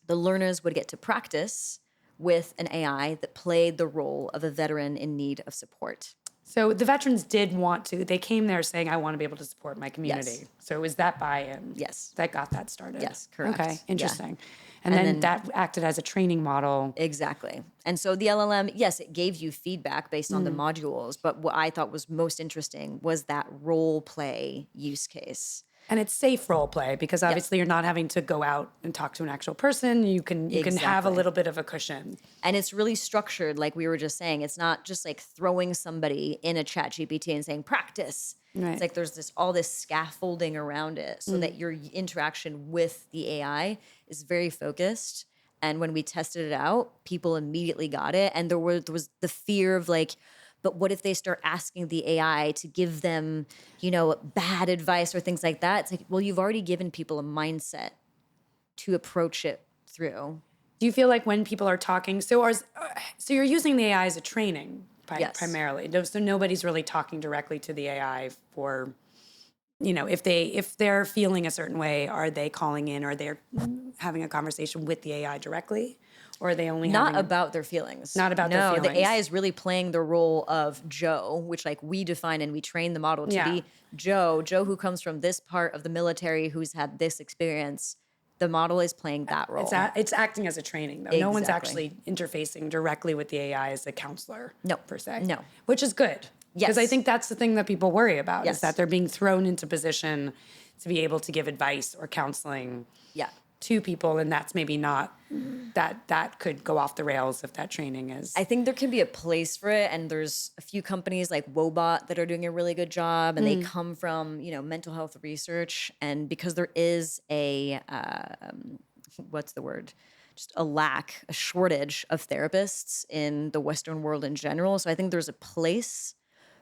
the learners would get to practice with an AI that played the role of a veteran in need of support. So the veterans did want to, they came there saying, I want to be able to support my community. Yes. So it was that buy-in Yes. that got that started. Yes, correct. Okay, interesting. Yeah. And then that acted as a training model. Exactly. And so the LLM, yes, it gave you feedback based on the modules, but what I thought was most interesting was that role play use case. And it's safe role play because obviously you're not having to go out and talk to an actual person. You can have a Exactly. little bit of a cushion. And it's really structured, like we were just saying. It's not just like throwing somebody in a chat GPT and saying, practice. Right. It's like there's all this scaffolding around it so that your interaction with the AI is very focused. And when we tested it out, people immediately got it. And there was the fear of like, but what if they start asking the AI to give them, bad advice or things like that? It's like, well, you've already given people a mindset to approach it through. Do you feel like when people are talking, so you're using the AI as a training Yes. primarily. So nobody's really talking directly to the AI for, if they're feeling a certain way, are they calling in or they're having a conversation with the AI directly? Or are they only Not having about their feelings. Not about their No, feelings. the AI is really playing the role of Joe, which like we define and we train the model to be Joe who comes from this part of the military, who's had this experience. The model is playing that role. It's acting as a training, though. No one's actually interfacing directly with the AI as a counselor, per se. No. Which is good. Yes. Because I think that's the thing that people worry about, Yes. is that they're being thrown into position to be able to give advice or counseling Yeah. to people, and that's maybe not, that could go off the rails if that training is. I think there can be a place for it, and there's a few companies like Wobot that are doing a really good job, and they come from mental health research, and because there is a what's the word? Just a shortage of therapists in the Western world in general. So I think there's a place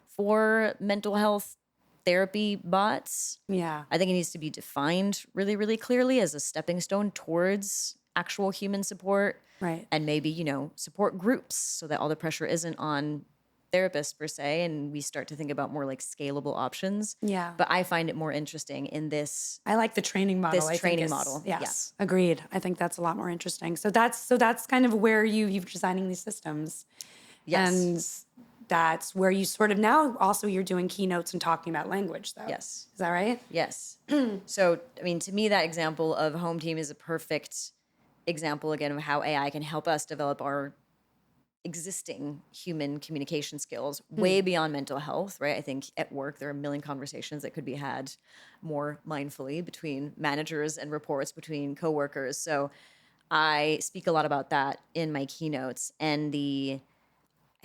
for mental health therapy bots. Yeah. I think it needs to be defined really, really clearly as a stepping stone towards actual human support. Right. And maybe, support groups so that all the pressure isn't on therapists per se, and we start to think about more like scalable options. Yeah. But I find it more interesting in this. I like the training model. This I think training is- model, Yes. Agreed. I think that's a lot more interesting. So that's kind of where you're designing these systems. Yes. And that's where you sort of now also you're doing keynotes and talking about language, though. Yes. Is that right? Yes. So, I mean, to me, that example of Home Team is a perfect example, again, of how AI can help us develop our existing human communication skills way beyond mental health, right? I think at work, there are a million conversations that could be had more mindfully between managers and reports between coworkers. So I speak a lot about that in my keynotes, and I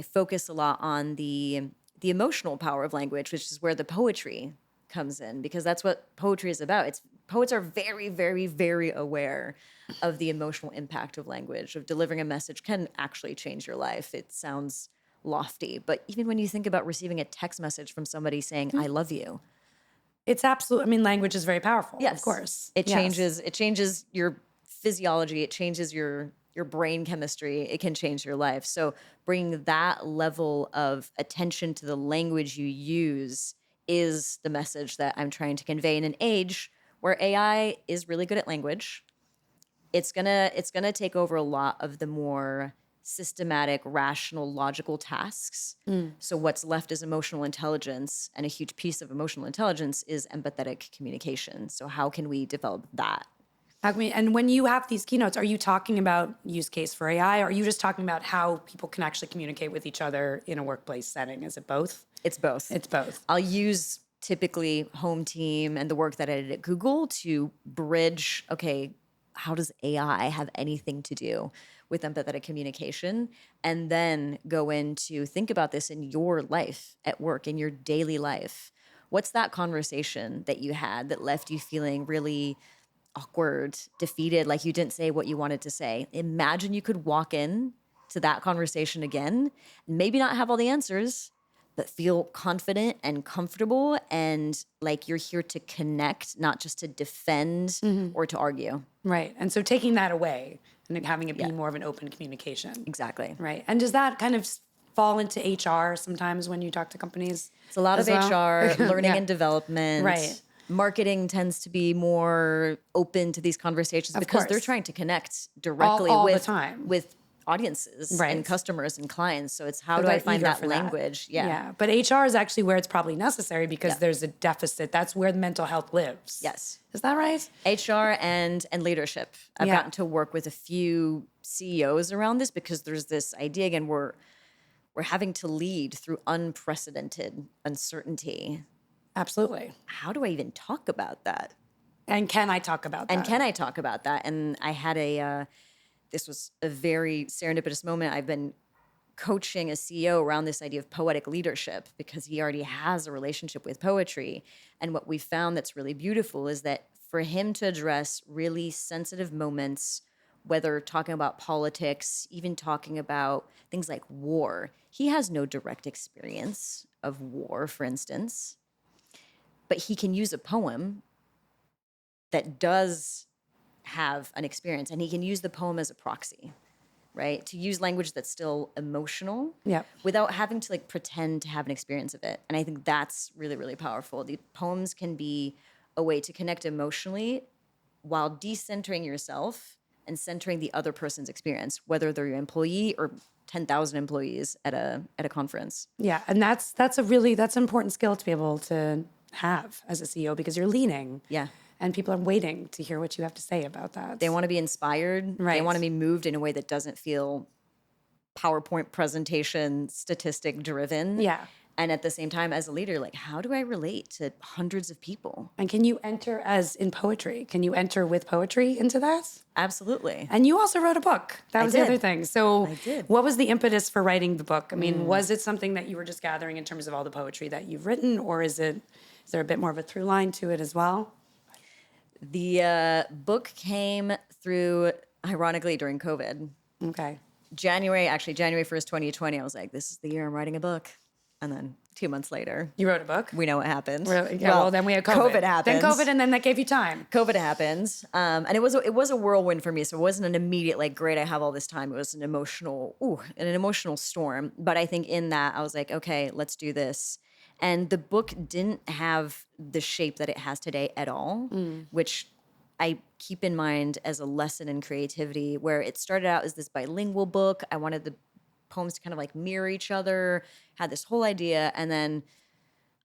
focus a lot on the emotional power of language, which is where the poetry comes in, because that's what poetry is about. Poets are very, very, very aware of the emotional impact of language, of delivering a message can actually change your life. It sounds lofty, but even when you think about receiving a text message from somebody saying, I love you. It's absolute. I mean, language is very powerful. Yes. Of course. It Yes. changes your physiology. It changes your brain chemistry. It can change your life. So bringing that level of attention to the language you use is the message that I'm trying to convey in an age where AI is really good at language. It's gonna take over a lot of the more systematic, rational, logical tasks. So what's left is emotional intelligence, and a huge piece of emotional intelligence is empathetic communication. So how can we develop that? And when you have these keynotes, are you talking about use case for AI, or are you just talking about how people can actually communicate with each other in a workplace setting? Is it both? It's both. It's both. I'll use typically Home Team and the work that I did at Google to bridge, okay, how does AI have anything to do with empathetic communication, and then go into think about this in your life at work, in your daily life. What's that conversation that you had that left you feeling really awkward, defeated, like you didn't say what you wanted to say? Imagine you could walk in to that conversation again, and maybe not have all the answers, but feel confident and comfortable and like you're here to connect, not just to defend or to argue. Right. And so taking that away and then having it be more of an open communication. Exactly. Right. And does that kind of fall into HR sometimes when you talk to companies? It's a lot of HR, learning Yeah. and development. Right. Marketing tends to be more open to these conversations because they're course. trying to connect directly All the with time. with audiences Right. and customers and clients. So it's how So do I they're find eager that for language? Yeah. But HR is actually where it's probably necessary because there's a deficit. That's where the mental health lives. Yes. Is that right? HR and leadership. I've Yeah. gotten to work with a few CEOs around this because there's this idea again we're having to lead through unprecedented uncertainty. Absolutely. How do I even talk about that? And can I talk about that? And can I talk about that? And I had this was a very serendipitous moment. I've been coaching a CEO around this idea of poetic leadership because he already has a relationship with poetry. And what we found that's really beautiful is that for him to address really sensitive moments, whether talking about politics, even talking about things like war, he has no direct experience of war, for instance, but he can use a poem that does have an experience, and he can use the poem as a proxy, right? To use language that's still emotional Yep. without having to like pretend to have an experience of it. And I think that's really, really powerful. The poems can be a way to connect emotionally while decentering yourself and centering the other person's experience, whether they're your employee or 10,000 employees at a conference. Yeah. And that's an important skill to be able to have as a CEO because you're leading. Yeah. And people are waiting to hear what you have to say about that. They want to be inspired. They Right. want to be moved in a way that doesn't feel PowerPoint presentation statistic driven. Yeah. And at the same time, as a leader, like, how do I relate to hundreds of people? And can you enter as in poetry? Can you enter with poetry into that? Absolutely. And you also wrote a book. That was the did. other thing. So I did. what was the impetus for writing the book? I mean, was it something that you were just gathering in terms of all the poetry that you've written, or is there a bit more of a through line to it as well? The book came through, ironically, during COVID. Okay. January 1st, 2020, I was like, this is the year I'm writing a book. And then 2 months later, You wrote a book? we know what happened. Really? Yeah, well, then we had COVID. COVID happened. Then COVID, and then that gave you time. COVID happened, and it was a whirlwind for me. So it wasn't an immediate like, great, I have all this time. It was an emotional storm. But I think in that I was like, okay, let's do this. And the book didn't have the shape that it has today at all, which I keep in mind as a lesson in creativity. Where it started out as this bilingual book. I wanted the poems to kind of like mirror each other. Had this whole idea, and then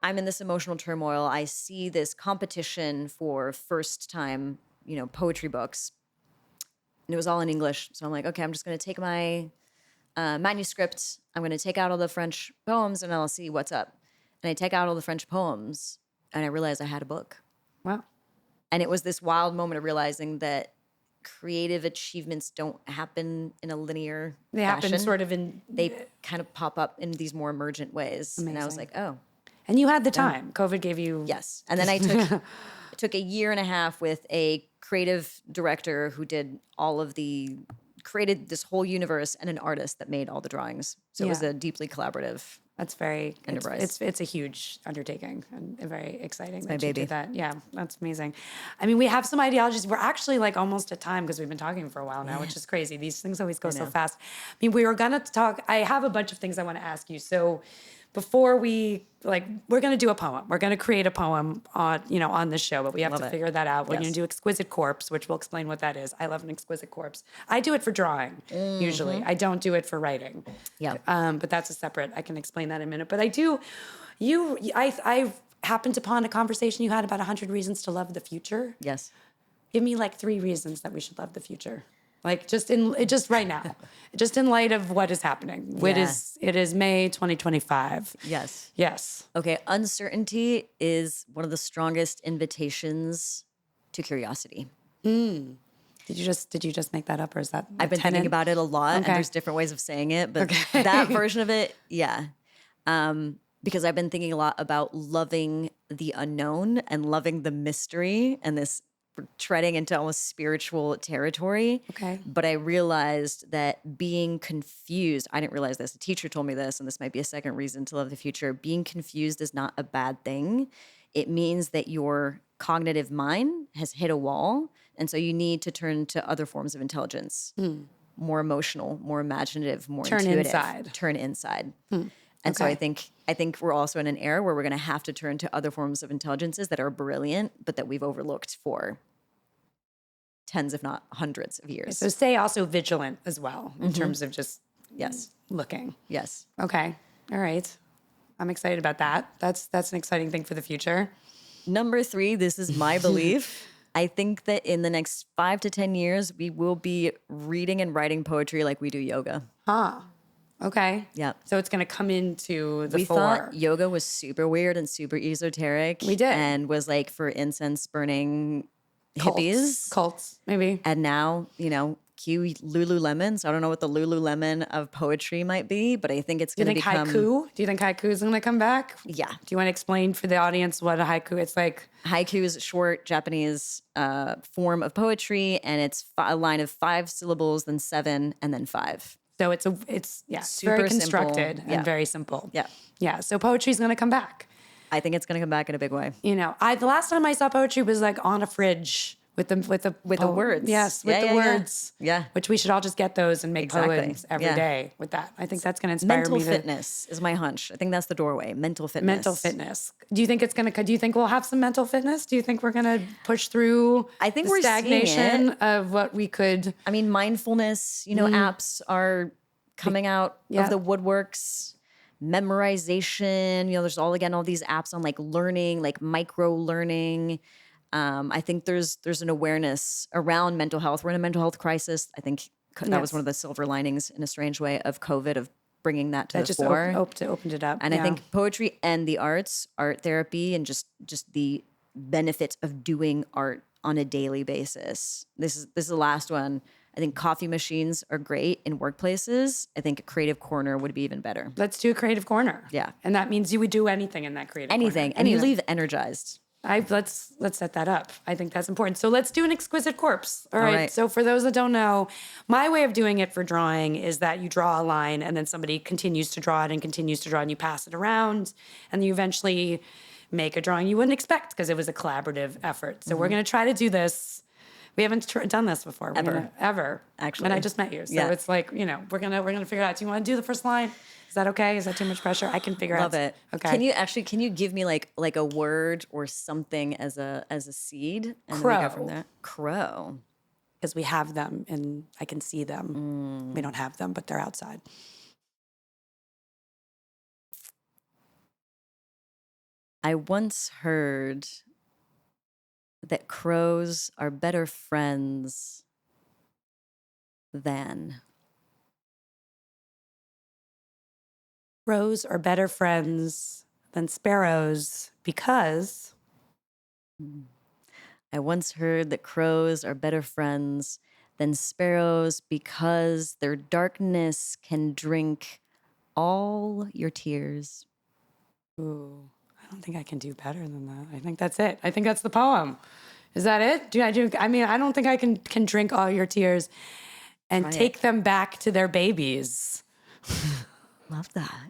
I'm in this emotional turmoil. I see this competition for first time, poetry books. And it was all in English. So I'm like, okay, I'm just going to take my manuscript. I'm going to take out all the French poems and I'll see what's up. And I take out all the French poems and I realized I had a book. Wow. And it was this wild moment of realizing that creative achievements don't happen in a linear They fashion. happen sort of in... They kind of pop up in these more emergent ways. And I was like, oh. And you had the time. COVID gave you... Yes. And then I took a year and a half with a creative director who created this whole universe, and an artist that made all the drawings. So it was a deeply collaborative That's very enterprise. It's a huge undertaking and very exciting that my you baby. did that. Yeah, that's amazing. I mean, we have some ideologies. We're actually like almost at time because we've been talking for a while now, which is crazy. These things always go so fast. I mean, we were gonna talk. I have a bunch of things I want to ask you. So before we're gonna do a poem. We're gonna create a poem on this show, but we have to figure that out. We're gonna do exquisite corpse, which we'll explain what that is. I love an exquisite corpse. I do it for drawing usually. I don't do it for writing. Yeah. But that's a separate. I can explain that in a minute. But I do. I happened upon a conversation you had about 100 reasons to love the future. Yes. Give me like 3 reasons that we should love the future. Like just right now, just in light of what is happening. It is May 2025. Yes. Yes. Okay. Uncertainty is one of the strongest invitations to curiosity. Did you just make that up, or is that I've been thinking about it a lot, and there's different ways of saying it, but that version of it, yeah. Because I've been thinking a lot about loving the unknown and loving the mystery and this treading into almost spiritual territory. Okay. But I realized that being confused, I didn't realize this. A teacher told me this, and this might be a second reason to love the future. Being confused is not a bad thing. It means that your cognitive mind has hit a wall. And so you need to turn to other forms of intelligence, more emotional, more imaginative, more intuitive. Turn inside. And so I think we're also in an era where we're going to have to turn to other forms of intelligences that are brilliant, but that we've overlooked for tens, if not hundreds of years. So stay also vigilant as well in terms of just looking. Yes. Okay. All right. I'm excited about that. That's an exciting thing for the future. Number 3, this is my belief. I think that in the next 5 to 10 years, we will be reading and writing poetry like we do yoga. Okay. Yeah. So it's going to come into the we fore. thought yoga was super weird and super esoteric. We did. And was like for incense burning hippies. Cults, maybe. And now, cue Lululemon. So I don't know what the Lululemon of poetry might be, but I think it's going to become... haiku? Do you think haiku is going to come back? Yeah. Do you want to explain for the audience what a haiku is like? Haiku is a short Japanese form of poetry, and it's a line of 5 syllables, then 7, and then 5. So it's super very constructed simple. and very simple. Yeah. Yeah. So poetry is going to come back. I think it's going to come back in a big way. The last time I saw poetry was like on a fridge with the words. Yes, with the words. Yeah. Which we should all just get those and make poems every day with that. I think that's going to inspire Mental me. Fitness is my hunch. I think that's the doorway. Mental fitness. Do you think we'll have some mental fitness? Do you think we're going to push through I think the we're stagnation of what we could? I mean, mindfulness, apps are coming out of the woodworks. Memorization, there's all these apps on like learning, like micro learning. I think there's an awareness around mental health. We're in a mental health crisis. I think that was one of the silver linings in a strange way of COVID, of bringing that to the fore. Opened it up. And I think poetry and the arts, art therapy, and just the benefits of doing art on a daily basis. This is the last one. I think coffee machines are great in workplaces. I think a creative corner would be even better. Let's do a creative corner. Yeah. And that means you would do anything in that creative corner. And you leave energized. Let's set that up. I think that's important. So let's do an exquisite corpse. All right. right. So for those that don't know, my way of doing it for drawing is that you draw a line and then somebody continues to draw it and continues to draw, and you pass it around, and you eventually make a drawing you wouldn't expect because it was a collaborative effort. So we're going to try to do this. We haven't done this before. Ever. Actually. And I just met you. So it's like, we're gonna figure it out. Do you want to do the first line? Is that okay? Is that too much pressure? I can figure out. Love it. Okay. Can you give me like a word or something as a seed? And Crow. Then we go from there. Crow. Because we have them and I can see them. We don't have them, but they're outside. I once heard that crows are better friends than. Crows are better friends than sparrows because. I once heard that crows are better friends than sparrows because their darkness can drink all your tears. Ooh, I don't think I can do better than that. I think that's it. I think that's the poem. Is that it? I don't think I can drink all your tears and take them back to their babies. Love that.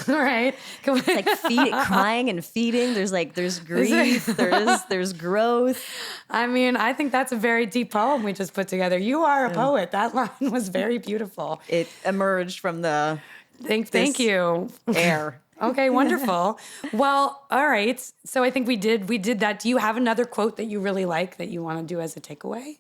All right. It's like crying and feeding. There's grief. There's growth. I think that's a very deep poem we just put together. You are a poet. That line was very beautiful. It emerged from the Thank you. Air. Okay, wonderful. Well, all right. So I think we did that. Do you have another quote that you really like that you want to do as a takeaway?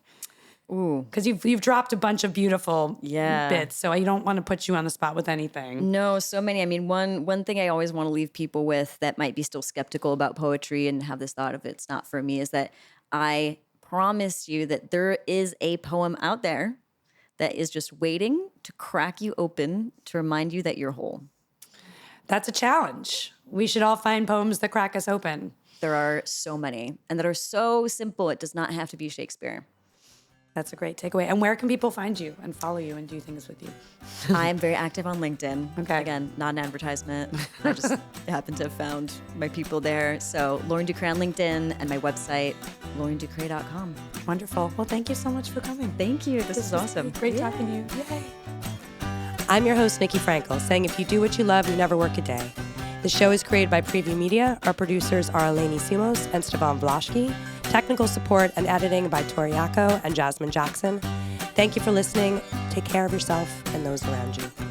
Ooh. Because you've dropped a bunch of beautiful bits, so I don't want to put you on the spot with anything. No, so many. One thing I always want to leave people with that might be still skeptical about poetry and have this thought of it's not for me is that I promise you that there is a poem out there that is just waiting to crack you open to remind you that you're whole. That's a challenge. We should all find poems that crack us open. There are so many, and that are so simple. It does not have to be Shakespeare. That's a great takeaway. And where can people find you and follow you and do things with you? I am very active on LinkedIn. Okay. Again, not an advertisement. I just happen to have found my people there. So Lauren Ducrey on LinkedIn and my website, laurenducrey.com. Wonderful. Well, thank you so much for coming. Thank you. This is awesome. Great talking to you. Yay. I'm your host, Nikki Frankel, saying if you do what you love, you never work a day. The show is created by Preview Media. Our producers are Eleni Simos and Stefan Vlaschke. Technical support and editing by Tori Yako and Jasmine Jackson. Thank you for listening. Take care of yourself and those around you.